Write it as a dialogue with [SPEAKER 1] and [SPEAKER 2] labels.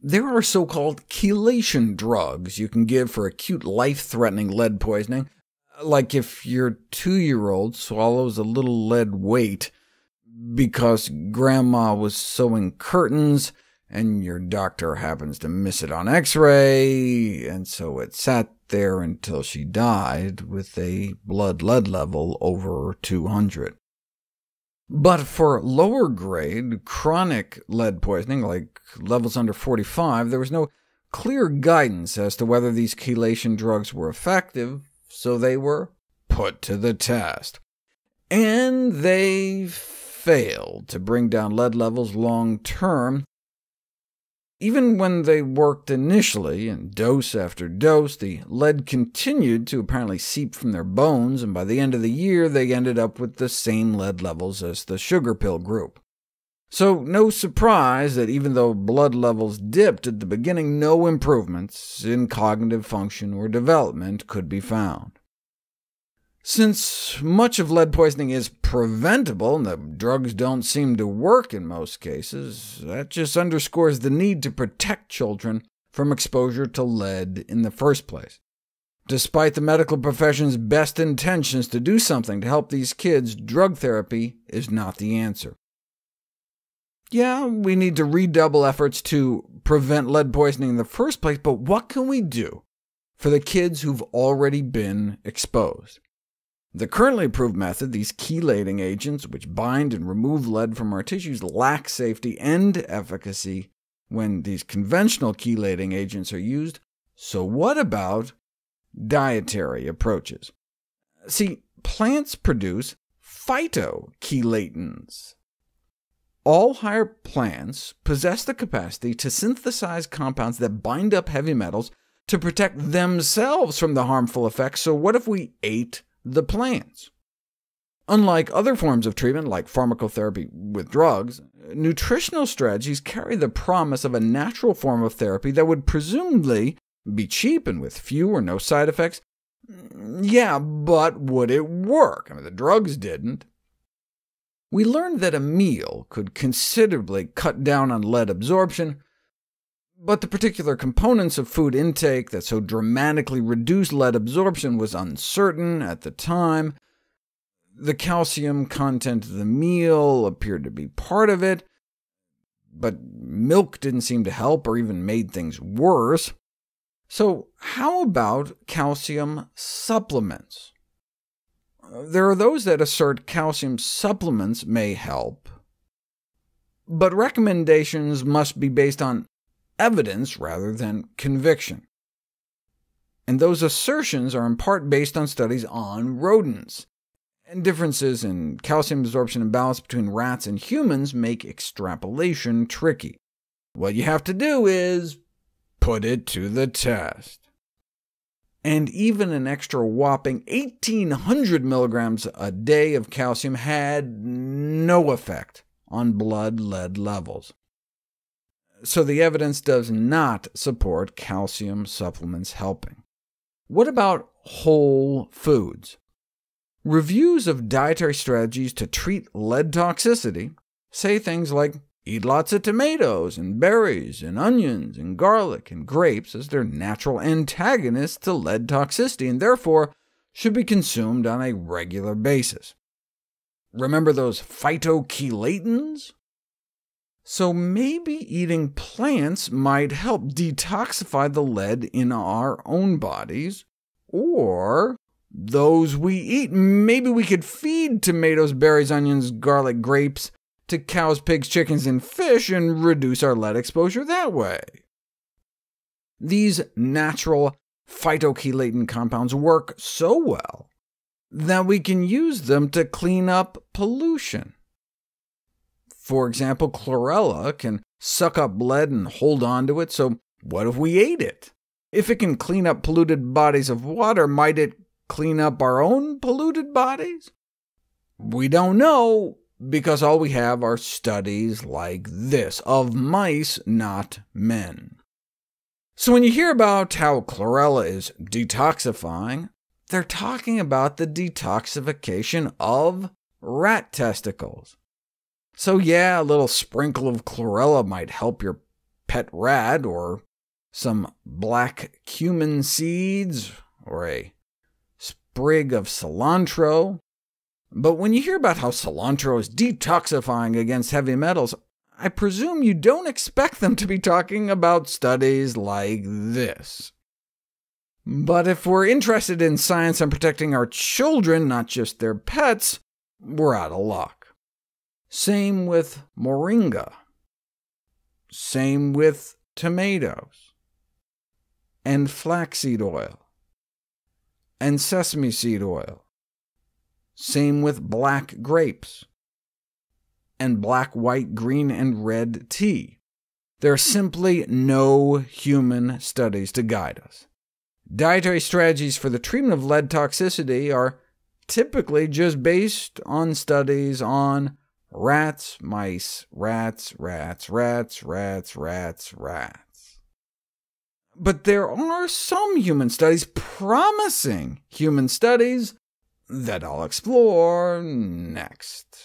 [SPEAKER 1] There are so-called chelation drugs you can give for acute life-threatening lead poisoning, like if your 2-year-old swallows a little lead weight because Grandma was sewing curtains, and your doctor happens to miss it on X-ray, and so it sat there until she died with a blood lead level over 200. But for lower-grade, chronic lead poisoning, like levels under 45, there was no clear guidance as to whether these chelation drugs were effective, so they were put to the test. And they failed to bring down lead levels long-term. Even when they worked initially, in dose after dose, the lead continued to apparently seep from their bones, and by the end of the year they ended up with the same lead levels as the sugar pill group. So no surprise that even though blood levels dipped at the beginning, no improvements in cognitive function or development could be found. Since much of lead poisoning is preventable, and the drugs don't seem to work in most cases, that just underscores the need to protect children from exposure to lead in the first place. Despite the medical profession's best intentions to do something to help these kids, drug therapy is not the answer. Yeah, we need to redouble efforts to prevent lead poisoning in the first place, but what can we do for the kids who've already been exposed? The currently approved method, these chelating agents, which bind and remove lead from our tissues, lack safety and efficacy when these conventional chelating agents are used. So what about dietary approaches? See, plants produce phytochelatins. All higher plants possess the capacity to synthesize compounds that bind up heavy metals to protect themselves from the harmful effects, so what if we ate the plants? Unlike other forms of treatment, like pharmacotherapy with drugs, nutritional strategies carry the promise of a natural form of therapy that would presumably be cheap and with few or no side effects. Yeah, but would it work? I mean, the drugs didn't. We learned that a meal could considerably cut down on lead absorption, but the particular components of food intake that so dramatically reduced lead absorption was uncertain at the time. The calcium content of the meal appeared to be part of it, but milk didn't seem to help or even made things worse. So how about calcium supplements? There are those that assert calcium supplements may help, but recommendations must be based on evidence rather than conviction. And those assertions are in part based on studies on rodents, and differences in calcium absorption and balance between rats and humans make extrapolation tricky. What you have to do is put it to the test. And even an extra whopping 1,800 milligrams a day of calcium had no effect on blood lead levels. So the evidence does not support calcium supplements helping. What about whole foods? Reviews of dietary strategies to treat lead toxicity say things like, eat lots of tomatoes, and berries, and onions, and garlic, and grapes as their natural antagonists to lead toxicity, and therefore should be consumed on a regular basis. Remember those phytochelatins? So maybe eating plants might help detoxify the lead in our own bodies, or those we eat. Maybe we could feed tomatoes, berries, onions, garlic, grapes to cows, pigs, chickens, and fish, and reduce our lead exposure that way. These natural phytochelatin compounds work so well that we can use them to clean up pollution. For example, chlorela can suck up lead and hold on to it, so what if we ate it? If it can clean up polluted bodies of water, might it clean up our own polluted bodies? We don't know, because all we have are studies like this, of mice, not men. So when you hear about how chlorela is detoxifying, they're talking about the detoxification of rat testicles. So yeah, a little sprinkle of chlorela might help your pet rat, or some black cumin seeds, or a sprig of cilantro. But when you hear about how cilantro is detoxifying against heavy metals, I presume you don't expect them to be talking about studies like this. But if we're interested in science and protecting our children, not just their pets, we're out of luck. Same with moringa. Same with tomatoes, and flaxseed oil, and sesame seed oil. Same with black grapes, and black, white, green, and red tea. There are simply no human studies to guide us. Dietary strategies for the treatment of lead toxicity are typically just based on studies on rats, mice, rats, rats, rats, rats, rats, rats. But there are some human studies, promising human studies, that I'll explore next.